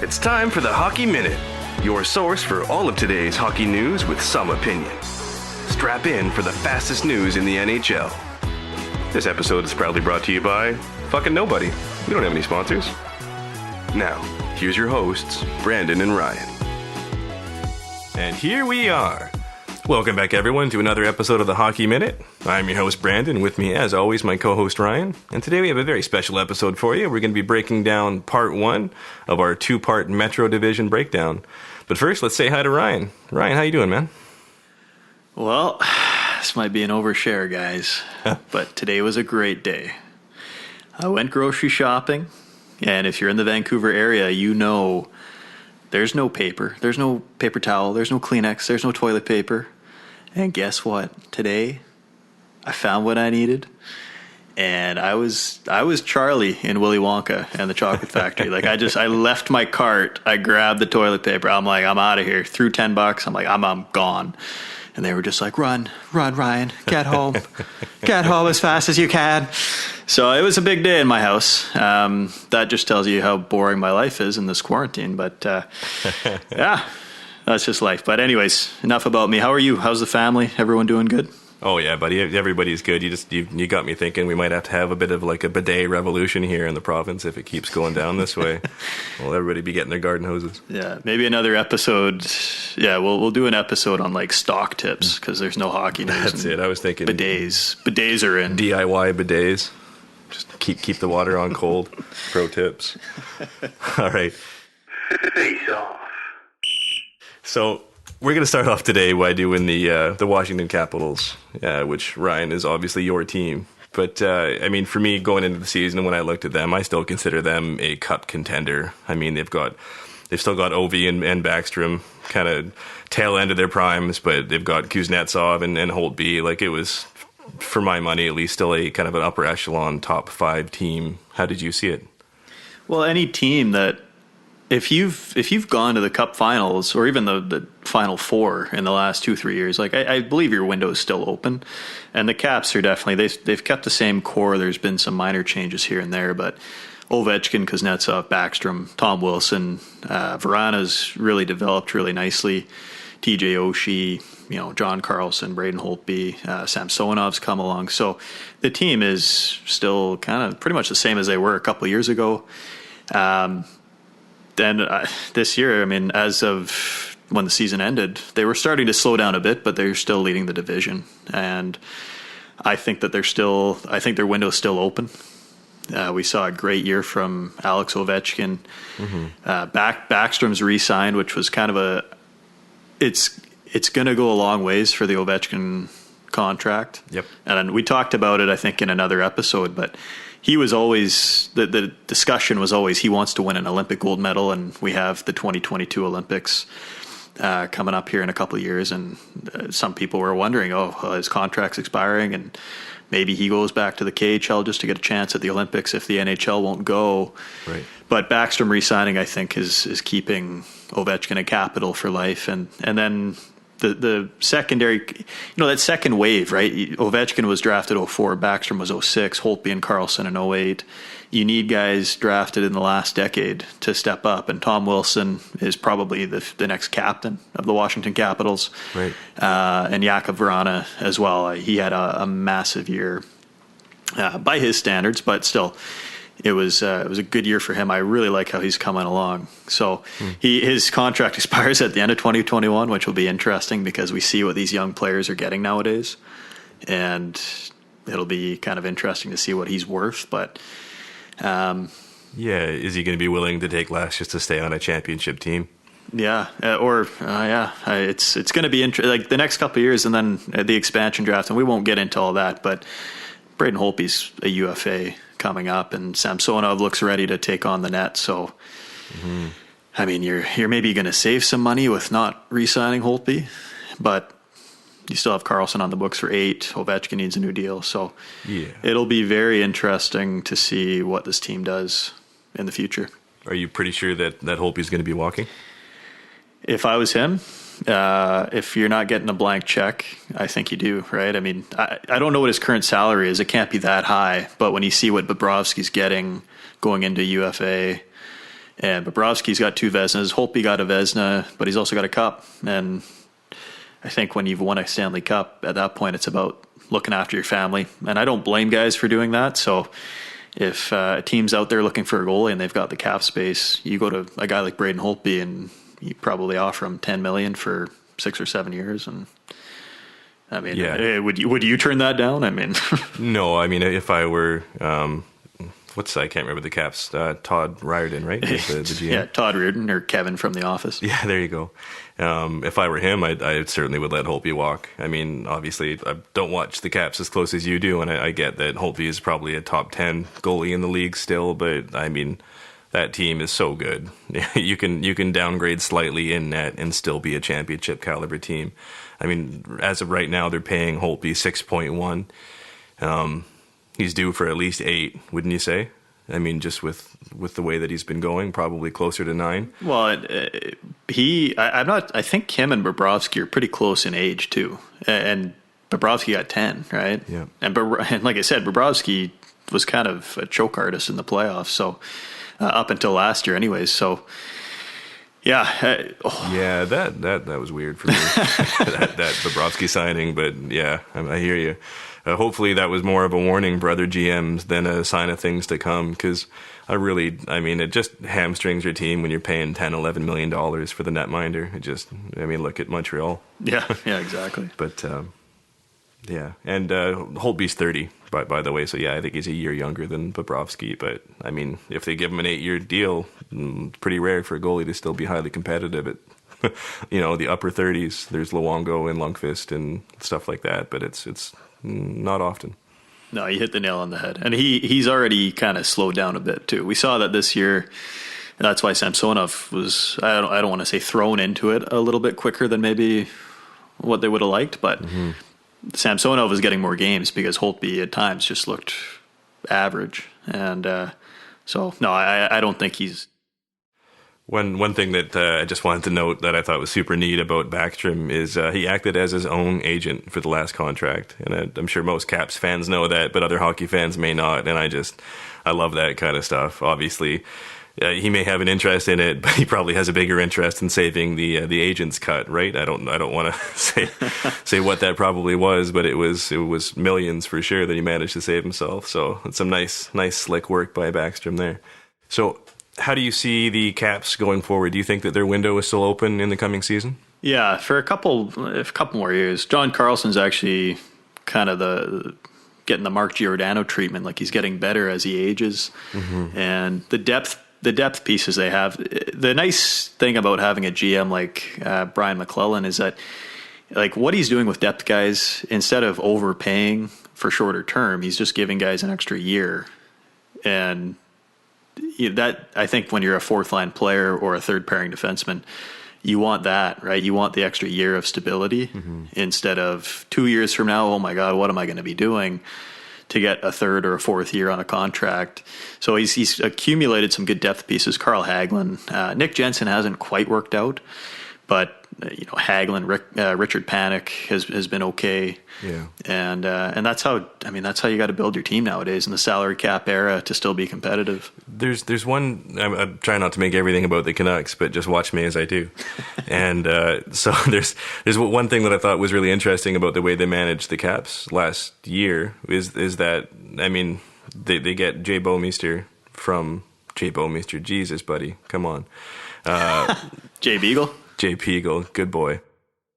It's time for the Hockey Minute, your source for all of today's hockey news with some opinion. Strap in for the fastest news in the NHL. This episode is proudly brought to you by fucking nobody. We don't have any sponsors. Now, here's your hosts, Brandon and Ryan. And here we are. Welcome back, everyone, to another episode of the Hockey Minute. I'm your host, Brandon. With me, as always, my co-host, Ryan. And today we have a very special episode for you. We're going to be breaking down part one of our two-part Metro Division breakdown. But first, let's say hi to Ryan. Ryan, how you doing, man? Well, this might be an overshare, guys, but today was a great day. I went grocery shopping, and if you're in the Vancouver area, you know there's no paper. There's no paper towel. There's no Kleenex. There's no toilet paper. And guess what? Today, I found what I needed, and I was Charlie in Willy Wonka and the Chocolate Factory. Like I left my cart. I grabbed the toilet paper. I'm like, I'm out of here. Threw $10. I'm like, I'm gone. And they were just like, run, Ryan, get home as fast as you can. So it was a big day in my house. That just tells you how boring my life is in this quarantine. But yeah, that's just life. But anyways, enough about me. How are you? How's the family? Everyone doing good? Oh yeah, buddy. Everybody's good. You got me thinking we might have to have a bit of like a bidet revolution here in the province if it keeps going down this way. Well, everybody be getting their garden hoses. Yeah, maybe another episode. Yeah, we'll do an episode on like stock tips because there's no hockey news. That's it. I was thinking bidets are in. DIY bidets. Just keep the water on cold. Pro tips. All right. Face off. So we're going to start off today by doing the Washington Capitals, which, Ryan, is obviously your team. But, I mean, for me, going into the season, when I looked at them, I still consider them a cup contender. I mean, they've still got Ovi and Backstrom kind of tail end of their primes, but they've got Kuznetsov and Holtby. Like, it was, for my money, at least still a kind of an upper echelon top 5 team. How did you see it? Well, any team that, if you've gone to the Cup Finals or even the Final Four in the last 2-3 years, like I believe your window is still open, and the Caps are definitely they've kept the same core. There's been some minor changes here and there, but Ovechkin, Kuznetsov, Backstrom, Tom Wilson, Vrana's really developed really nicely. TJ Oshie, John Carlson, Braden Holtby, Samsonov's come along. So the team is still kind of pretty much the same as they were a couple of years ago. And this year, I mean, as of when the season ended, they were starting to slow down a bit, but they're still leading the division. And I think that their window's still open. We saw a great year from Alex Ovechkin. Mm-hmm. Backstrom's re-signed, which was kind of it's going to go a long ways for the Ovechkin contract. Yep. And we talked about it, I think, in another episode, but he was always, the discussion was always he wants to win an Olympic gold medal, and we have the 2022 Olympics coming up here in a couple of years, and some people were wondering, his contract's expiring, and maybe he goes back to the KHL just to get a chance at the Olympics if the NHL won't go. Right. But Backstrom re-signing, I think, is keeping Ovechkin a Capital for life, and then the secondary, that second wave, right? Ovechkin was drafted 2004, Backstrom was 2006, Holtby and Carlson in 2008. You need guys drafted in the last decade to step up, and Tom Wilson is probably the next captain of the Washington Capitals. Right. And Jakub Vrana as well. He had a massive year by his standards, but still, it was a good year for him. I really like how he's coming along. So his contract expires at the end of 2021, which will be interesting because we see what these young players are getting nowadays, and it'll be kind of interesting to see what he's worth. But is he going to be willing to take less just to stay on a championship team? Yeah, it's going to be like the next couple of years, and then the expansion draft, and we won't get into all that. But Braden Holtby's a UFA coming up, and Samsonov looks ready to take on the net. So, I mean, you're maybe going to save some money with not re-signing Holtby, but you still have Carlson on the books for 8. Ovechkin needs a new deal. So it'll be very interesting to see what this team does in the future. Are you pretty sure that Holtby's going to be walking? If I was him, if you're not getting a blank check, I think you do, right? I mean, I don't know what his current salary is. It can't be that high. But when you see what Bobrovsky's getting going into UFA, And Bobrovsky's got 2 Vezinas. Holtby got a Vezina, but he's also got a cup. And I think when you've won a Stanley Cup, at that point, it's about looking after your family. And I don't blame guys for doing that. So if a team's out there looking for a goalie and they've got the cap space, you go to a guy like Braden Holtby and you probably offer him $10 million for 6 or 7 years. And I mean, would you turn that down? I mean, no. I mean, if I were, I can't remember the Caps. Todd Reirden, right? The GM. Yeah, Todd Reirden or Kevin from The Office. Yeah, there you go. If I were him, I certainly would let Holtby walk. I mean, obviously, I don't watch the Caps as close as you do, and I get that Holtby is probably a top 10 goalie in the league still, but I mean, that team is so good. You can downgrade slightly in net and still be a championship caliber team. I mean, as of right now, they're paying Holtby 6.1. He's due for at least 8, wouldn't you say? I mean, just with the way that he's been going, probably closer to 9. Well, I think him and Bobrovsky are pretty close in age too, and Bobrovsky got 10, right? Yeah. And like I said, Bobrovsky was kind of a choke artist in the playoffs, so up until last year, anyways. So. Yeah. Yeah, that was weird for me, that Bobrovsky signing. But yeah, I hear you. Hopefully that was more of a warning, brother GMs, than a sign of things to come. Because it just hamstrings your team when you're paying $10-11 million for the netminder. Look at Montreal. Yeah, exactly. But yeah, and Holtby's 30, by the way. So yeah, I think he's a year younger than Bobrovsky. But I mean, if they give him an 8-year deal, it's pretty rare for a goalie to still be highly competitive at, the upper 30s. There's Luongo and Lundqvist and stuff like that, but it's not often. No, you hit the nail on the head, and he's already kind of slowed down a bit too. We saw that this year. And that's why Samsonov was, I don't want to say thrown into it a little bit quicker than maybe what they would have liked, but Samsonov was getting more games because Holtby at times just looked average. And so, no, I don't think he's... One thing that I just wanted to note that I thought was super neat about Backstrom is he acted as his own agent for the last contract. And I'm sure most Caps fans know that, but other hockey fans may not. And I love that kind of stuff. Obviously, he may have an interest in it, but he probably has a bigger interest in saving the agent's cut, right? I don't want to say what that probably was, but it was millions for sure that he managed to save himself. So it's some nice slick work by Backstrom there. So how do you see the Caps going forward? Do you think that their window is still open in the coming season? Yeah, for a couple more years. John Carlson's actually kind of getting the Mark Giordano treatment, like he's getting better as he ages. Mm-hmm. And the depth pieces they have. The nice thing about having a GM like Brian McClellan is that, like, what he's doing with depth guys, instead of overpaying for shorter term, he's just giving guys an extra year. And that, I think, when you're a fourth line player or a third pairing defenseman, you want that, right? You want the extra year of stability instead of 2 years from now, oh my God, what am I going to be doing to get a third or a fourth year on a contract? So he's accumulated some good depth pieces. Carl Hagelin, Nick Jensen hasn't quite worked out, but Hagelin, Richard Panik has been okay. Yeah, and that's how you got to build your team nowadays in the salary cap era to still be competitive. There's one. I'm trying not to make everything about the Canucks, but just watch me as I do. And so there's one thing that I thought was really interesting about the way they managed the Caps last year is that, I mean, they get Jay Bouwmeester from Jay Bouwmeester. Jesus, buddy, come on. Jay Beagle. Jay Beagle, good boy.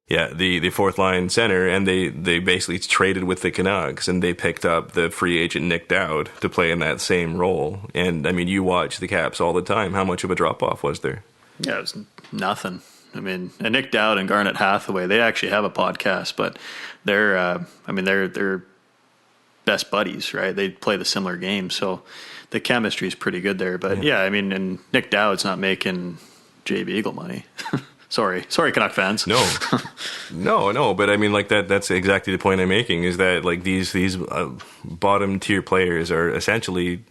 Yeah, the fourth line center, and they basically traded with the Canucks, and they picked up the free agent Nick Dowd to play in that same role. And I mean, you watch the Caps all the time. How much of a drop off was there? Yeah, it was nothing. I mean, and Nick Dowd and Garnet Hathaway, they actually have a podcast, but they're best buddies, right? They play the similar game, so the chemistry is pretty good there. But yeah, I mean, and Nick Dowd's not making Jay Beagle money. Sorry, Canuck fans. No. But I mean, like that's exactly the point I'm making. Is that like these bottom tier players are essentially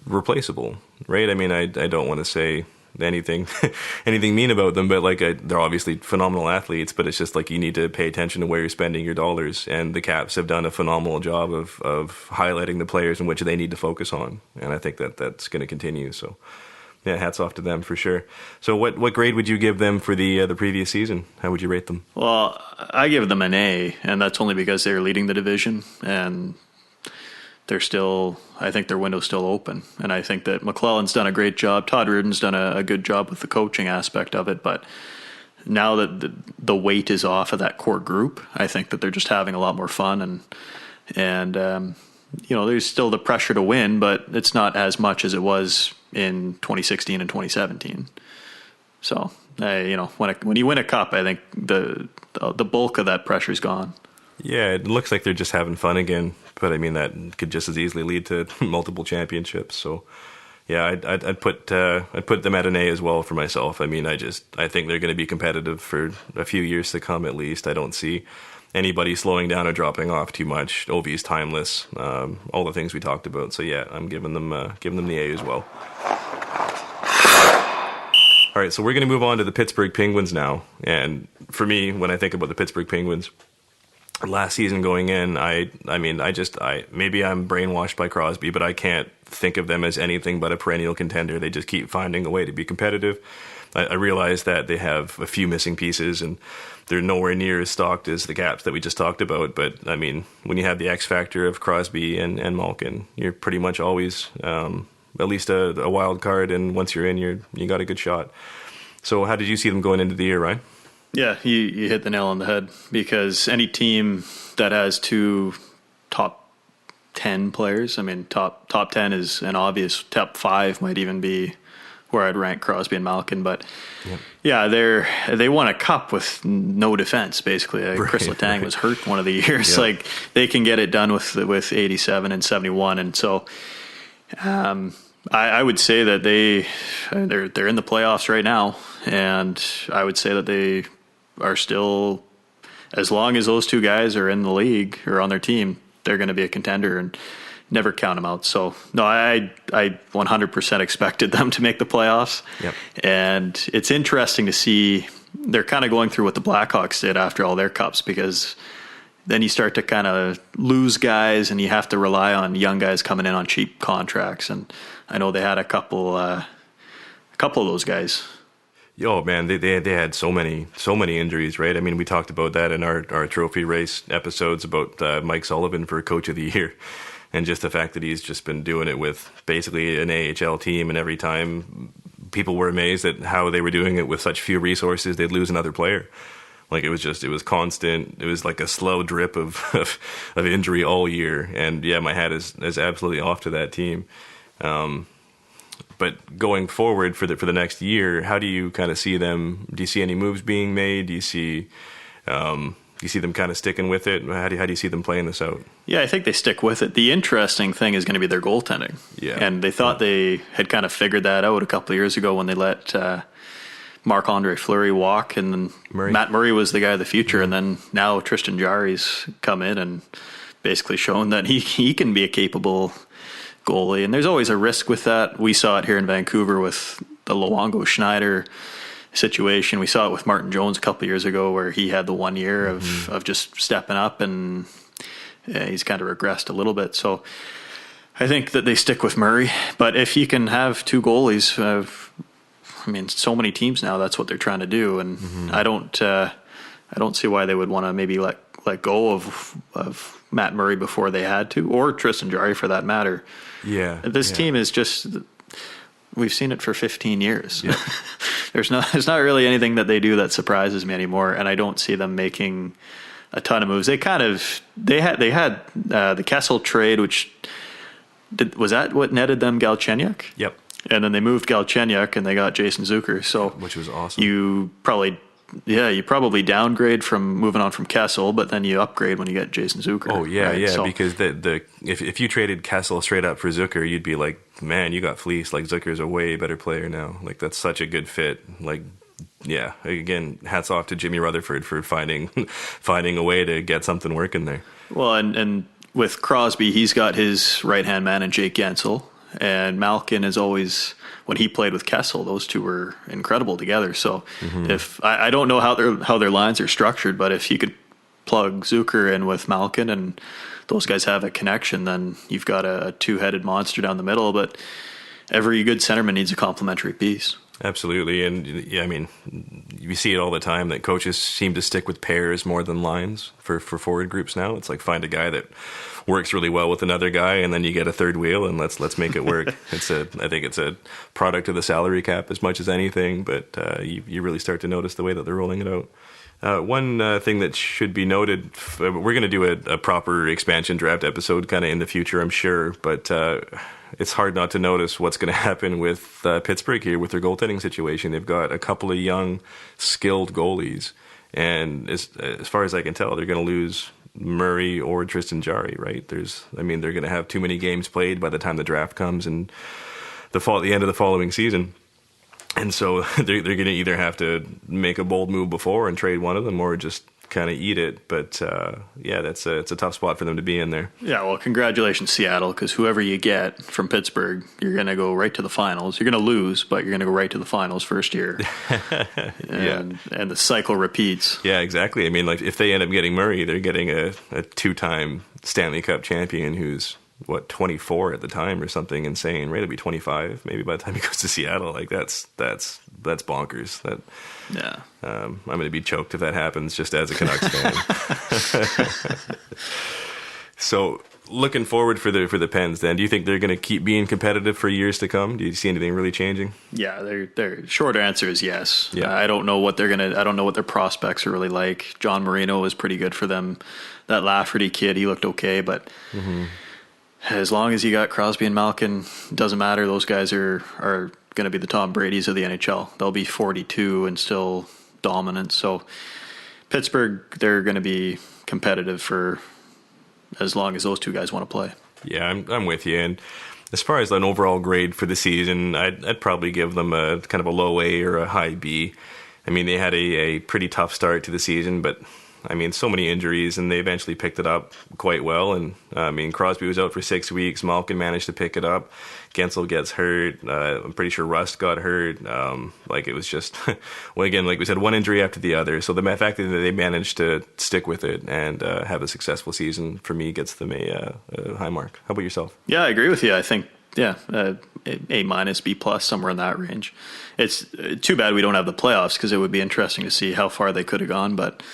replaceable, right? I mean, I don't want to say anything mean about them, but like they're obviously phenomenal athletes. But it's just like you need to pay attention to where you're spending your dollars. And the Caps have done a phenomenal job of highlighting the players in which they need to focus on. And I think that's going to continue. So. Yeah, hats off to them for sure. So what grade would you give them for the previous season? How would you rate them? Well, I give them an A, and that's only because they're leading the division, and I think their window's still open. And I think that McClellan's done a great job. Todd Reardon's done a good job with the coaching aspect of it, but now that the weight is off of that core group, I think that they're just having a lot more fun, and there's still the pressure to win, but it's not as much as it was in 2016 and 2017. So, when you win a cup, I think the bulk of that pressure is gone. Yeah, it looks like they're just having fun again, but I mean that could just as easily lead to multiple championships. So, yeah, I'd put them at an A as well for myself. I mean, I think they're going to be competitive for a few years to come at least. I don't see anybody slowing down or dropping off too much. Ovi's timeless, all the things we talked about. So yeah, I'm giving them the A as well. All right, so we're going to move on to the Pittsburgh Penguins now. And for me, when I think about the Pittsburgh Penguins, last season going in, maybe I'm brainwashed by Crosby, but I can't think of them as anything but a perennial contender. They just keep finding a way to be competitive. I realize that they have a few missing pieces and they're nowhere near as stocked as the Caps that we just talked about. But I mean, when you have the X factor of Crosby and Malkin, you're pretty much always at least a wild card. And once you're in, you got a good shot. So how did you see them going into the year, Ryan? Yeah, you hit the nail on the head, because any team that has two top 10 players, I mean, top 10 is an obvious. Top 5 might even be where I'd rank Crosby and Malkin, but they won a cup with no defense, basically. Chris Letang was hurt one of the years. Yeah. Like, they can get it done with 87 and 71, and so I would say that they're in the playoffs right now, and I would say that they are still, as long as those two guys are in the league or on their team, they're going to be a contender, and never count them out. So, no, I 100% expected them to make the playoffs. Yep. And it's interesting to see they're kind of going through what the Blackhawks did after all their cups, because then you start to kind of lose guys and you have to rely on young guys coming in on cheap contracts. And I know they had a couple of those guys. Oh man, they had so many injuries, right? I mean, we talked about that in our trophy race episodes about Mike Sullivan for Coach of the Year. And just the fact that he's just been doing it with basically an AHL team, and every time people were amazed at how they were doing it with such few resources, they'd lose another player. Like, it was constant. It was like a slow drip of injury all year. And yeah, my hat is absolutely off to that team. But going forward for the next year, how do you kind of see them? Do you see any moves being made? Do you see them kind of sticking with it? How do you see them playing this out? Yeah, I think they stick with it. The interesting thing is going to be their goaltending. Yeah. And they thought they had kind of figured that out a couple of years ago when they let Marc-Andre Fleury walk, and then Matt Murray was the guy of the future. And then now Tristan Jarry's come in and basically shown that he can be a capable goalie. And there's always a risk with that. We saw it here in Vancouver with the Luongo Schneider situation. We saw it with Martin Jones a couple of years ago, where he had the 1 year of just stepping up, and he's kind of regressed a little bit. So I think that they stick with Murray. But if you can have two goalies, so many teams now, that's what they're trying to do. And I don't see why they would want to maybe let go of Matt Murray before they had to, or Tristan Jarry for that matter. Yeah. This team is just, we've seen it for 15 years. Yeah. There's not really anything that they do that surprises me anymore, and I don't see them making a ton of moves. They had the Kessel trade, which was that what netted them Galchenyuk? Yep. And then they moved Galchenyuk and they got Jason Zucker. So which was awesome. You probably downgrade from moving on from Kessel, but then you upgrade when you get Jason Zucker. Oh yeah, right? yeah. So, because if you traded Kessel straight up for Zucker, you'd be like, man, you got fleeced. Like, Zucker's a way better player now. Like, that's such a good fit. Like, yeah. Again, hats off to Jimmy Rutherford for finding a way to get something working there. Well, and with Crosby, he's got his right hand man in Jake Gensel, and Malkin is always, when he played with Kessel, those two were incredible together. So if I don't know how their lines are structured, but if you could plug Zucker in with Malkin and those guys have a connection, then you've got a two-headed monster down the middle. But every good centerman needs a complementary piece. Absolutely. And yeah, I mean, you see it all the time that coaches seem to stick with pairs more than lines for forward groups now. It's like find a guy that works really well with another guy, and then you get a third wheel, and let's make it work. I think it's a product of the salary cap as much as anything, but you really start to notice the way that they're rolling it out. One thing that should be noted, we're going to do a proper expansion draft episode kind of in the future, I'm sure, but it's hard not to notice what's going to happen with Pittsburgh here with their goaltending situation. They've got a couple of young, skilled goalies, and as far as I can tell, they're going to lose Murray or Tristan Jarry, right? They're going to have too many games played by the time the draft comes and the end of the following season. And so they're going to either have to make a bold move before and trade one of them, or just kind of eat it. But yeah, it's a tough spot for them to be in there. Yeah, well, congratulations, Seattle, because whoever you get from Pittsburgh, you're going to go right to the finals. You're going to lose, but you're going to go right to the finals first year. And the cycle repeats. Yeah, exactly. I mean, like if they end up getting Murray, they're getting a two-time Stanley Cup champion who's 24 at the time or something insane, right? It'll be 25 maybe by the time he goes to Seattle. Like that's bonkers. I'm going to be choked if that happens, just as a Canucks fan. So looking forward for the Pens, then, do you think they're going to keep being competitive for years to come? Do you see anything really changing? Yeah, their short answer is yes. Yeah. I don't know what I don't know what their prospects are really like. John Marino was pretty good for them. That Lafferty kid, he looked okay, but as long as you got Crosby and Malkin, doesn't matter. Those guys are going to be the Tom Bradys of the NHL. They'll be 42 and still dominant. So Pittsburgh, they're going to be competitive for as long as those two guys want to play. Yeah, I'm with you. And as far as an overall grade for the season, I'd probably give them a kind of a low A or a high B. I mean, they had a pretty tough start to the season, but I mean, so many injuries, and they eventually picked it up quite well. And I mean, Crosby was out for 6 weeks. Malkin managed to pick it up. Gensel gets hurt. I'm pretty sure Rust got hurt. It was just, well, again, like we said, one injury after the other. So the fact that they managed to stick with it and have a successful season, for me, gets them a high mark. How about yourself? Yeah, I agree with you. I think, A minus, B plus, somewhere in that range. It's too bad we don't have the playoffs, because it would be interesting to see how far they could have gone, but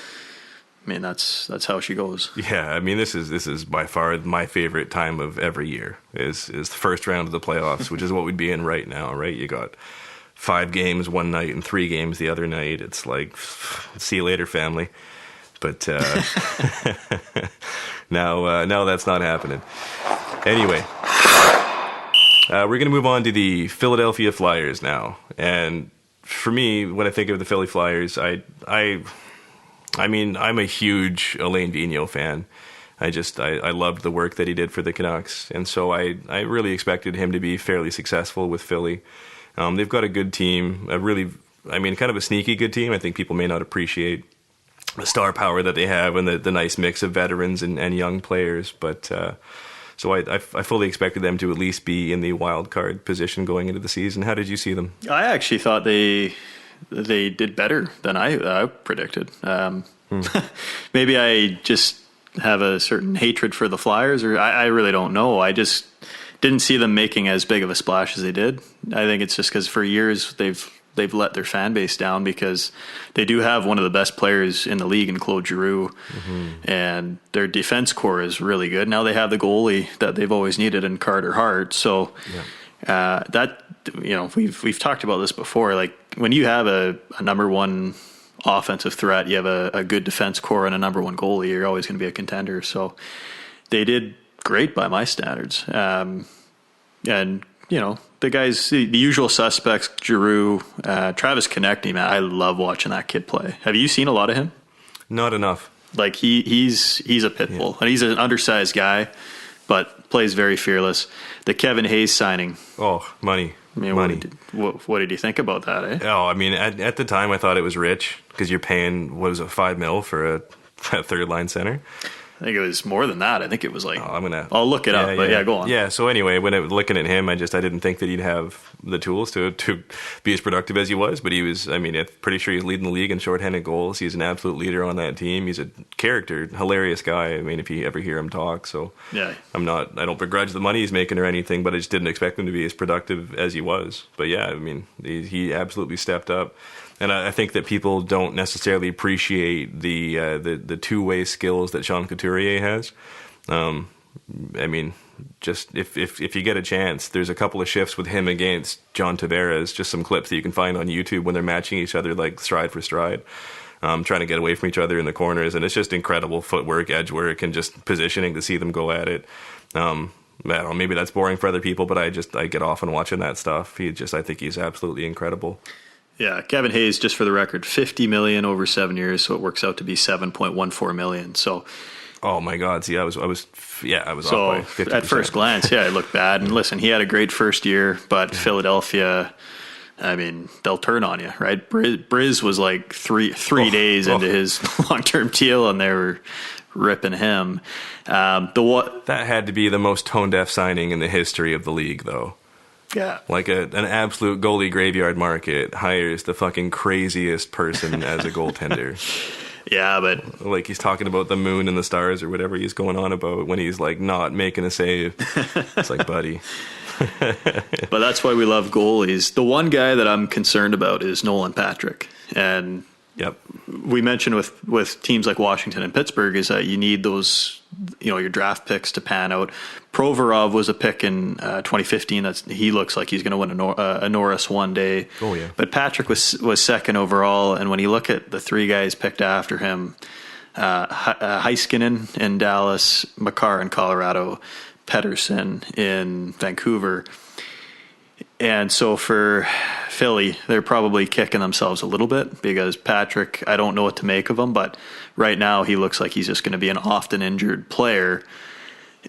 I mean, that's how she goes. Yeah, I mean, this is by far my favorite time of every year is the first round of the playoffs, which is what we'd be in right now, right? You got 5 games one night and 3 games the other night. It's like, see you later, family. But now that's not happening. Anyway, we're going to move on to the Philadelphia Flyers now. And for me, when I think of the Philly Flyers, I mean, I'm a huge Alain Vigneault fan. I loved the work that he did for the Canucks, and so I really expected him to be fairly successful with Philly. They've got a good team, kind of a sneaky good team. I think people may not appreciate the star power that they have and the nice mix of veterans and young players, but so I fully expected them to at least be in the wild card position going into the season. How did you see them? I actually thought they did better than I predicted. Maybe I just have a certain hatred for the Flyers, or I really don't know. I just didn't see them making as big of a splash as they did. I think it's just because for years they've let their fan base down, because they do have one of the best players in the league in Claude Giroux, and their defense core is really good. Now they have the goalie that they've always needed in Carter Hart. So we've talked about this before. Like when you have a number one offensive threat, you have a good defense core and a number one goalie, you're always going to be a contender. So they did great by my standards. And the guys, the usual suspects, Giroux, Travis Konechny, man, I love watching that kid play. Have you seen a lot of him? Not enough. Like he's a pit bull, and he's an undersized guy, but plays very fearless. The Kevin Hayes signing. Oh, money. I mean, money. What did you think about that, eh? Oh, I mean, at the time I thought it was rich, because you're paying, $5 million for a third line center? I think it was more than that. I think it was like, I'll look it up, but go on. Yeah, so anyway, looking at him, I didn't think that he'd have the tools to be as productive as he was. But he was, I mean, I'm pretty sure he's leading the league in shorthanded goals. He's an absolute leader on that team. He's a character, hilarious guy. I mean, if you ever hear him talk, so Yeah. I don't begrudge the money he's making or anything, but I just didn't expect him to be as productive as he was. But yeah, I mean, he absolutely stepped up. And I think that people don't necessarily appreciate the two-way skills that Sean Couturier has. I mean, just if you get a chance, there's a couple of shifts with him against John Tavares, just some clips that you can find on YouTube when they're matching each other like stride for stride, trying to get away from each other in the corners. And it's just incredible footwork, edge work, and just positioning to see them go at it. I don't know, maybe that's boring for other people, but I get off on watching that stuff. I think he's absolutely incredible. Yeah, Kevin Hayes, just for the record, $50 million over 7 years, so it works out to be $7.14 million. So, oh my God! See, I was off by 50%. At first glance, yeah, it looked bad. And listen, he had a great first year, but Philadelphia, I mean, they'll turn on you, right? Briz was like three days into his long-term deal, and they were ripping him. That had to be the most tone-deaf signing in the history of the league, though. Yeah. Like an absolute goalie graveyard market hires the fucking craziest person as a goaltender. Yeah, but like he's talking about the moon and the stars or whatever he's going on about when he's like not making a save. It's like, buddy. But that's why we love goalies. The one guy that I'm concerned about is Nolan Patrick. And yep, we mentioned with teams like Washington and Pittsburgh is that you need those, your draft picks to pan out. Provorov was a pick in 2015. He looks like he's going to win a Norris one day. Oh yeah. But Patrick was second overall, and when you look at the three guys picked after him, Heiskanen in Dallas, Makar in Colorado, Pettersson in Vancouver. And so for Philly, they're probably kicking themselves a little bit because Patrick, I don't know what to make of him, but right now he looks like he's just going to be an often injured player.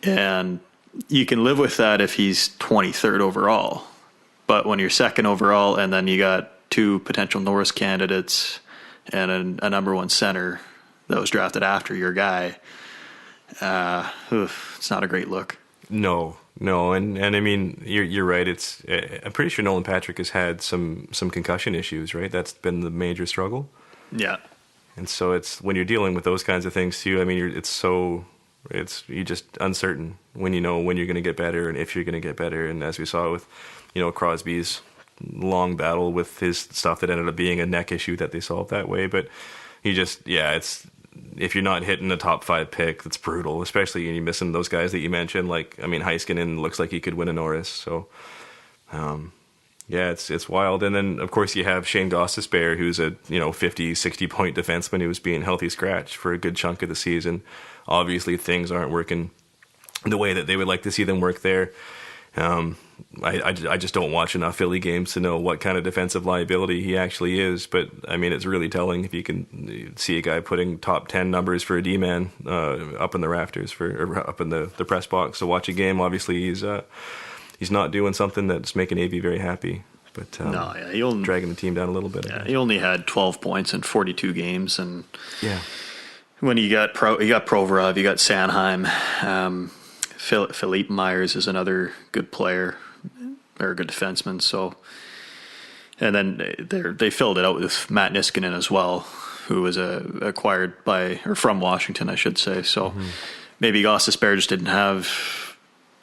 And you can live with that if he's 23rd overall. But when you're second overall and then you got two potential Norris candidates and a number one center that was drafted after your guy, it's not a great look. No, and I mean you're right. I'm pretty sure Nolan Patrick has had some concussion issues, right? That's been the major struggle. Yeah, and so it's when you're dealing with those kinds of things too. I mean, you're just uncertain when you're going to get better and if you're going to get better. And as we saw with Crosby's long battle with his stuff that ended up being a neck issue that they solved that way, but it's. If you're not hitting the top 5 pick, that's brutal, especially when you're missing those guys that you mentioned. Like, I mean, Heiskanen looks like he could win a Norris. So, it's wild. And then, of course, you have Shane Gostisbehere, who's a 50, 60 point defenseman who was being healthy scratch for a good chunk of the season. Obviously, things aren't working the way that they would like to see them work there. I just don't watch enough Philly games to know what kind of defensive liability he actually is. But, I mean, it's really telling if you can see a guy putting top 10 numbers for a D-man up in the rafters or up in the press box. So watch a game. Obviously, he's not doing something that's making AV very happy. But dragging the team down a little bit. Yeah, he only had 12 points in 42 games. And yeah, when you got Provorov, you got Sanheim. Philippe Myers is another good player or a good defenseman. So, and then they filled it out with Matt Niskanen as well, who was acquired from Washington, I should say. So maybe Gostisbehere just didn't have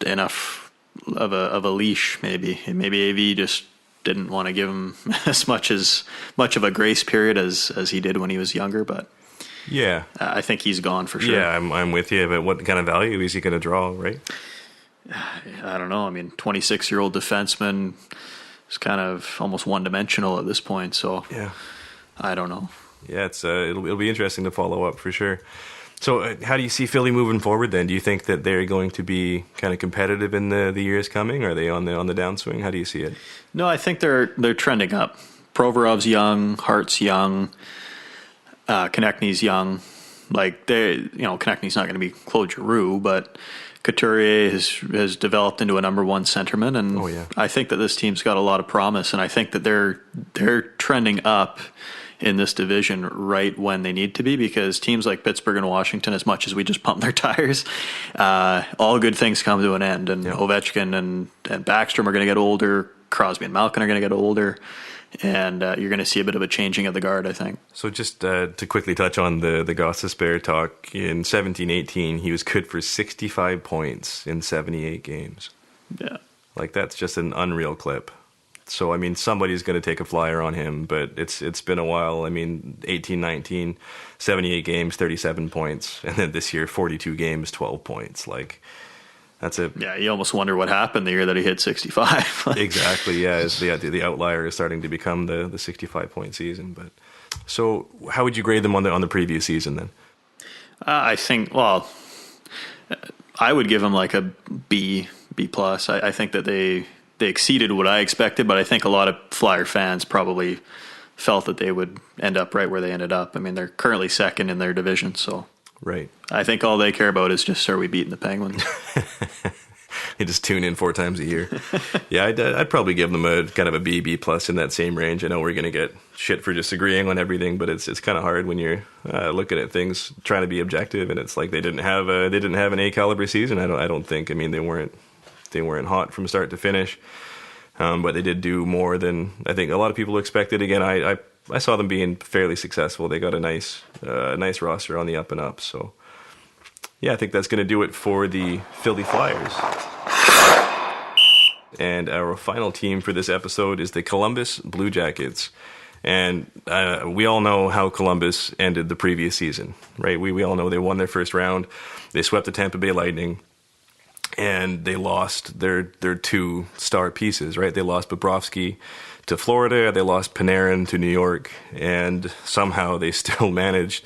enough of a leash. Maybe AV just didn't want to give him as much of a grace period as he did when he was younger, but. Yeah, I think he's gone for sure. Yeah, I'm with you. But what kind of value is he going to draw, right? I don't know. I mean, 26-year-old defenseman is kind of almost one-dimensional at this point. So yeah, I don't know. Yeah, it'll be interesting to follow up for sure. So how do you see Philly moving forward then? Do you think that they're going to be kind of competitive in the years coming? Are they on the downswing? How do you see it? No, I think they're trending up. Provorov's young, Hart's young. Konechny's young. Like Konechny's not going to be Claude Giroux, but Couturier has developed into a number one centerman, and I think that this team's got a lot of promise, and I think that they're trending up in this division right when they need to be, because teams like Pittsburgh and Washington, as much as we just pump their tires, all good things come to an end, and Ovechkin and Backstrom are going to get older. Crosby and Malkin are going to get older, and you're going to see a bit of a changing of the guard, I think. So just to quickly touch on the Gostisbehere talk, in 17-18, he was good for 65 points in 78 games. Yeah. Like, that's just an unreal clip. So, I mean, somebody's going to take a flyer on him, but it's been a while. I mean, 18-19, 78 games, 37 points. And then this year, 42 games, 12 points. Like, that's a... Yeah, you almost wonder what happened the year that he hit 65. Exactly, yeah. The outlier is starting to become the 65-point season. But so how would you grade them on the previous season then? I think, well, I would give him like a B plus. I think that they exceeded what I expected, but I think a lot of Flyer fans probably felt that they would end up right where they ended up. I mean, they're currently second in their division, so right. I think all they care about is just, are we beating the Penguins? They just tune in 4 times a year. Yeah, I'd probably give them a kind of a B plus in that same range. I know we're going to get shit for just agreeing on everything, but it's kind of hard when you're looking at things, trying to be objective, and it's like they didn't have an A caliber season. I don't think. I mean, they weren't hot from start to finish, but they did do more than I think a lot of people expected. Again, I saw them being fairly successful. They got a nice roster on the up and up. So yeah, I think that's going to do it for the Philly Flyers. And our final team for this episode is the Columbus Blue Jackets. And we all know how Columbus ended the previous season, right? We all know they won their first round. They swept the Tampa Bay Lightning. And they lost their 2 star pieces, right? They lost Bobrovsky to Florida. They lost Panarin to New York. And somehow they still managed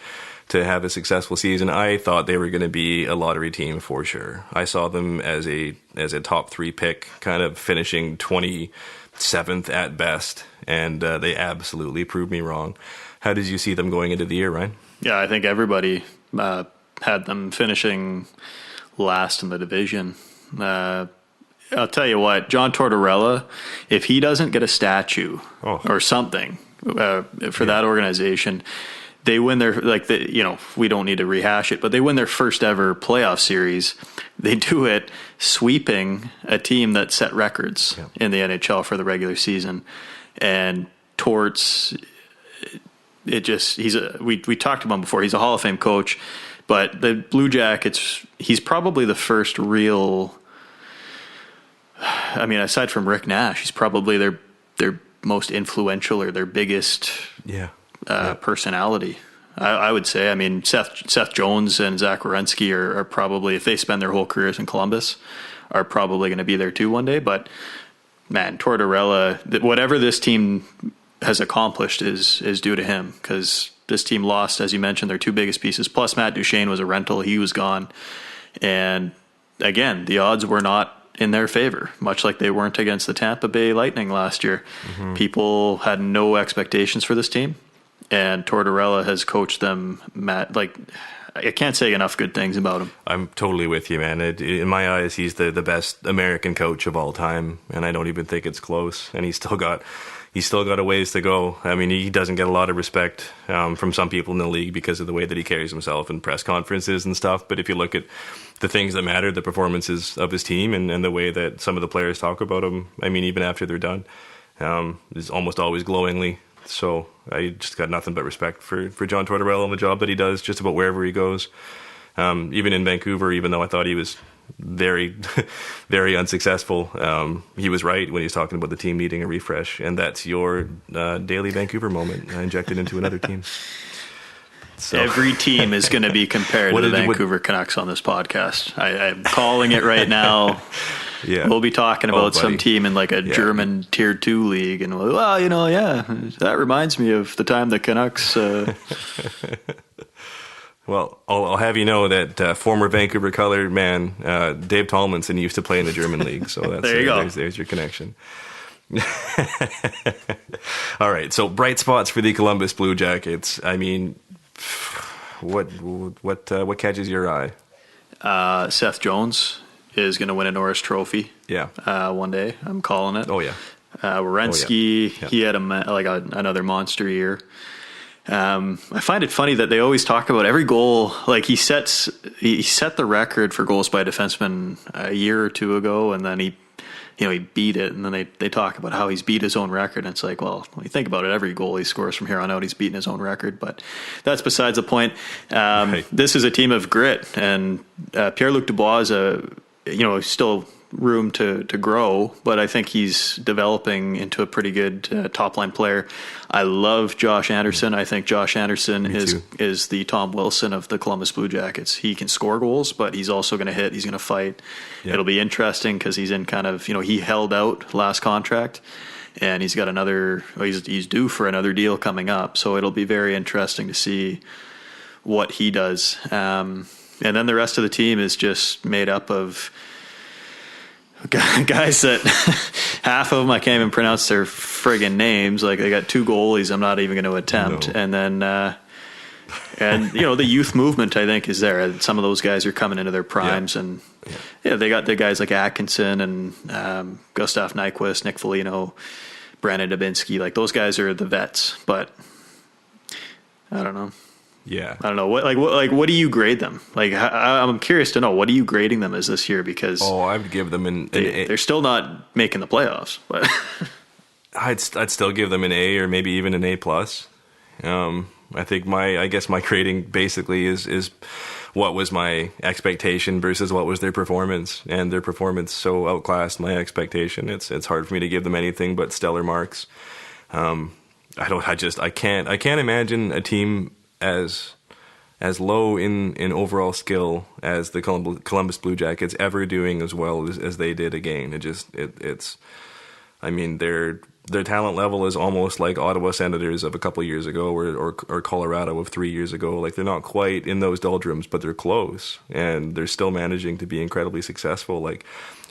to have a successful season. I thought they were going to be a lottery team for sure. I saw them as a top 3 pick, kind of finishing 27th at best. And they absolutely proved me wrong. How did you see them going into the year, Ryan? Yeah, I think everybody had them finishing last in the division. I'll tell you what, John Tortorella, if he doesn't get a statue or something for that organization, they win their, we don't need to rehash it, but they win their first ever playoff series. They do it sweeping a team that set records in the NHL for the regular season. And Torts, we talked about him before, he's a Hall of Fame coach. But the Blue Jackets, he's probably the first real, I mean, aside from Rick Nash, he's probably their most influential or their biggest personality. I would say. I mean, Seth Jones and Zach Werenski are probably, if they spend their whole careers in Columbus, are probably going to be there too one day. But, man, Tortorella, whatever this team has accomplished is due to him, because this team lost, as you mentioned, their 2 biggest pieces. Plus, Matt Duchene was a rental. He was gone. And, again, the odds were not in their favor, much like they weren't against the Tampa Bay Lightning last year. Mm-hmm. People had no expectations for this team, and Tortorella has coached them. I can't say enough good things about him. I'm totally with you, man. In my eyes, he's the best American coach of all time, and I don't even think it's close. And he's still got a ways to go. I mean, he doesn't get a lot of respect from some people in the league because of the way that he carries himself in press conferences and stuff. But if you look at the things that matter, the performances of his team and the way that some of the players talk about him, I mean, even after they're done, is almost always glowingly. So I just got nothing but respect for John Tortorella and the job that he does just about wherever he goes. Even in Vancouver, even though I thought he was very, very unsuccessful, he was right when he was talking about the team needing a refresh, and that's your daily Vancouver moment injected into another team. So. Every team is going to be compared to the Vancouver Canucks on this podcast. I'm calling it right now. Yeah. We'll be talking about some team in like a German Tier 2 league, and that reminds me of the time the Canucks... Well, I'll have you know that former Vancouver colored man, Dave Tomlinson, used to play in the German league. So that's, there you go. There's your connection. All right, so bright spots for the Columbus Blue Jackets. I mean, what catches your eye? Seth Jones is going to win a Norris Trophy. Yeah, one day. I'm calling it. Oh yeah. Werenski, he had another monster year. I find it funny that they always talk about every goal. Like he set the record for goals by a defenseman a year or two ago, and then he he beat it, and then they talk about how he's beat his own record, and it's like, well, when you think about it, every goal he scores from here on out, he's beaten his own record, but that's besides the point. Right. This is a team of grit, and Pierre-Luc Dubois is still room to grow, but I think he's developing into a pretty good top line player. I love Josh Anderson. I think Josh Anderson is the Tom Wilson of the Columbus Blue Jackets. He can score goals, but he's also going to hit. He's going to fight. Yep. It'll be interesting because he's in kind of, he held out last contract, and he's got he's due for another deal coming up. So it'll be very interesting to see what he does. And then the rest of the team is just made up of guys that half of them I can't even pronounce their friggin' names. Like, they got 2 goalies I'm not even going to attempt. No. And then, the youth movement, I think, is there. Some of those guys are coming into their primes, and they got the guys like Atkinson and Gustav Nyquist, Nick Foligno, Brandon Dubinsky. Like, those guys are the vets, but I don't know. Yeah, I don't know what do you grade them? Like, I'm curious to know, what are you grading them as this year? Because I would give them they're still not making the playoffs, but I'd still give them an A or maybe even an A plus. I think my grading basically is what was my expectation versus what was their performance, and their performance so outclassed my expectation. It's hard for me to give them anything but stellar marks. I can't imagine a team as low in overall skill as the Columbus Blue Jackets ever doing as well as they did again. Their talent level is almost like Ottawa Senators of a couple of years ago, or Colorado of 3 years ago. Like, they're not quite in those doldrums, but they're close, and they're still managing to be incredibly successful. Like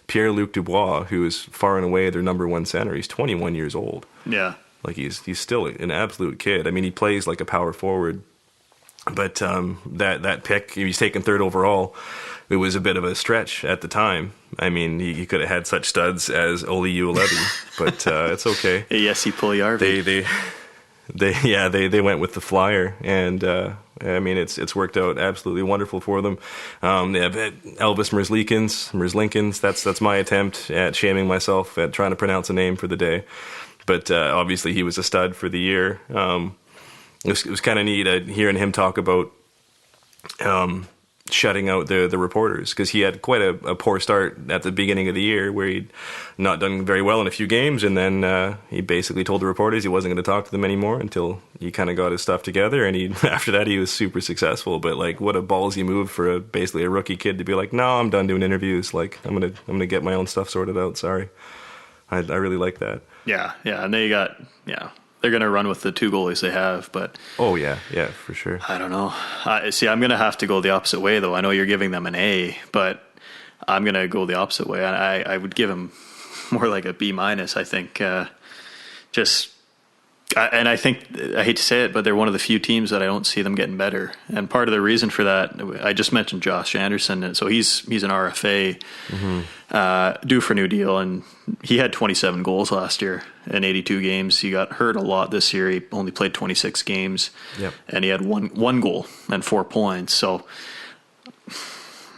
Pierre-Luc Dubois, who is far and away their number 1 center, he's 21 years old. Yeah. Like, he's still an absolute kid. I mean, he plays like a power forward. But that pick, he's taken 3rd overall. It was a bit of a stretch at the time. I mean, he could have had such studs as Olli Juolevi, but it's okay. Yes, he Puljujärvi. They went with the flyer, and it's worked out absolutely wonderful for them. Elvis Merzlikins. That's my attempt at shaming myself at trying to pronounce a name for the day. But obviously, he was a stud for the year. It was kind of neat hearing him talk about shutting out the reporters, because he had quite a poor start at the beginning of the year where he'd not done very well in a few games, and then he basically told the reporters he wasn't going to talk to them anymore until he kind of got his stuff together, and after that he was super successful. But like, what a ballsy move for basically a rookie kid to be like, no, I'm done doing interviews, like I'm gonna get my own stuff sorted out, sorry. I really like that. Yeah, and they're going to run with the 2 goalies they have, but... Oh, yeah, for sure. I don't know. See, I'm going to have to go the opposite way, though. I know you're giving them an A, but I'm going to go the opposite way. I would give them more like a B-. I think and I think, I hate to say it, but they're one of the few teams that I don't see them getting better. And part of the reason for that, I just mentioned Josh Anderson, and so he's an RFA, due for a new deal, and he had 27 goals last year in 82 games. He got hurt a lot this year. He only played 26 games, and he had one goal and 4 points. So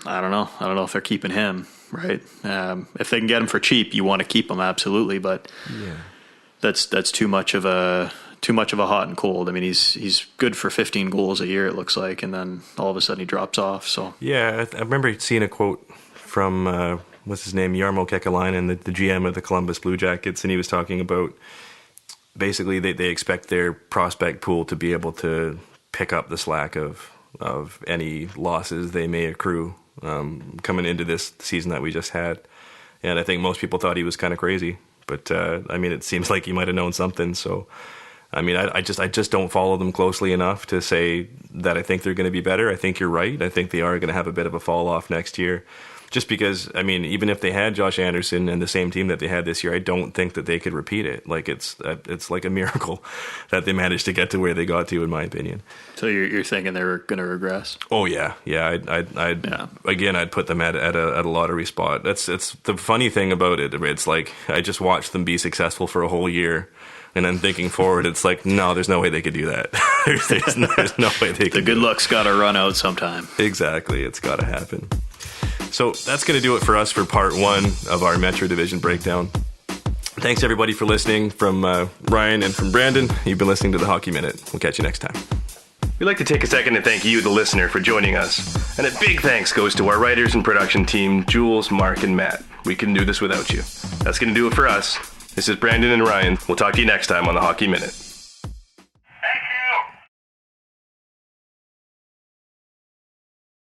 I don't know. I don't know if they're keeping him, right? If they can get him for cheap, you want to keep him, absolutely, but... Yeah. That's too much of a hot and cold. I mean, he's good for 15 goals a year, it looks like, and then all of a sudden he drops off. So yeah, I remember seeing a quote from what's his name, Jarmo Kekalainen, the GM of the Columbus Blue Jackets, and he was talking about basically they expect their prospect pool to be able to pick up the slack of any losses they may accrue coming into this season that we just had. And I think most people thought he was kind of crazy. But, it seems like he might have known something. So, I just don't follow them closely enough to say that I think they're going to be better. I think you're right. I think they are going to have a bit of a fall off next year. Just because, even if they had Josh Anderson and the same team that they had this year, I don't think that they could repeat it. Like, it's like a miracle that they managed to get to where they got to, in my opinion. So you're thinking they're going to regress? Oh yeah. I'd put them at a lottery spot. It's the funny thing about it. It's like I just watched them be successful for a whole year, and then thinking forward, it's like, no, there's no way they could do that. there's no way they could. The good luck's got to run out sometime. Exactly, it's got to happen. So that's going to do it for us for part 1 of our Metro Division breakdown. Thanks, everybody, for listening. From Ryan and from Brandon, you've been listening to the Hockey Minute. We'll catch you next time. We'd like to take a second to thank you, the listener, for joining us. And a big thanks goes to our writers and production team, Jules, Mark, and Matt. We couldn't do this without you. That's going to do it for us. This is Brandon and Ryan. We'll talk to you next time on the Hockey Minute.